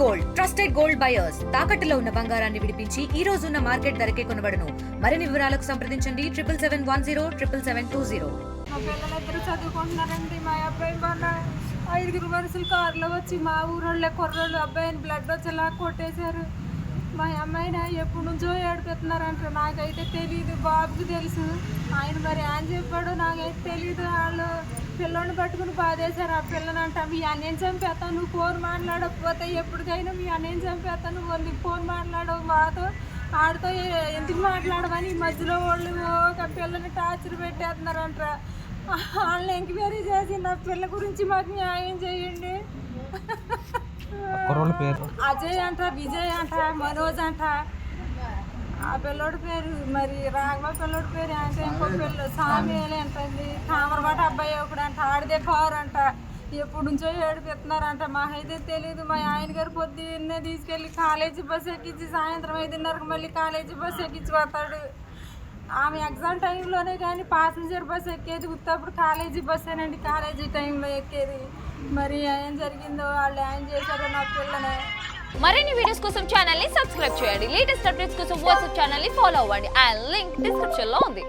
Gold trusted gold buyers తాకట్టులో ఉన్న బంగారాన్ని విడిపించి ఈ రోజు ఉన్న మార్కెట్ ధరకే కొనబడును. మరిన్ని వివరాలకు సంప్రదించండి 7771077720. మా పిల్లలిద్దరు చదువుకుంటున్నారండి. మా అబ్బాయి మొన్న 5 మనుషులు కారులో వచ్చి మా ఊరోళ్ళే కుర్రోళ్ళు అబ్బాయిని బ్లడ్ వచ్చేలా కొట్టేశారు. మా అమ్మాయిని ఎప్పటి నుంచో ఏడిపెత్తున్నారంట. నాకైతే తెలీదు, బాబుకి తెలుసు. ఆయన మరి ఆయన చెప్పాడు, నాకైతే తెలీదు. వాళ్ళు పిల్లని పట్టుకుని బాధేశారు. ఆ పిల్లనంట మీ అన్నయ్యని చంపేస్తాను, నువ్వు ఫోన్ మాట్లాడకపోతే ఎప్పటికైనా మీ అన్నయ్యని చంపేస్తాను, నువ్వు ఫోన్ మాట్లాడవు మాతో, ఆడితో ఎందుకు మాట్లాడమని ఈ మధ్యలో వాళ్ళు ఒక పిల్లని టార్చర్ పెట్టేస్తున్నారంట. వాళ్ళని ఎంక్వైరీ చేసి నా పిల్ల గురించి మాకు న్యాయం చేయండి. అజయ్ అంట, విజయ్ అంట, మనోజ్ అంట. ఆ పిల్లోడి పేరు మరి రాఘవ పిల్లోడి పేరు అంటే ఇంకో పిల్ల సామేలు అంటండి. కామరపాట అబ్బాయి ఒకడు అంట. ఆడిదే కారు అంట. ఎప్పటి నుంచో ఏడిపెత్తున్నారంట. మాకైతే తెలీదు. మా ఆయన గారు పొద్దున్నే తీసుకెళ్ళి కాలేజీ బస్సు ఎక్కించి సాయంత్రం 5:30కి మళ్ళీ కాలేజీ బస్సు ఎక్కించి వస్తాడు. ఆమె ఎగ్జామ్ టైంలోనే కానీ ప్యాసింజర్ బస్సు ఎక్కేది, ఉత్తప్పుడు కాలేజీ బస్సేనండి కాలేజీ టైంలో ఎక్కేది. మరి ఏం జరిగిందో, వాళ్ళు ఏం చేశారో నా పిల్లనే. మరిన్ని వీడియోస్ కోసం ఛానల్ ని సబ్స్క్రైబ్ చేయండి. లేటెస్ట్ అప్డేట్స్ కోసం వాట్సాప్ ఛానల్ ని ఫాలో అవ్వండి. ఆ లింక్ డిస్క్రిప్షన్ లో ఉంది.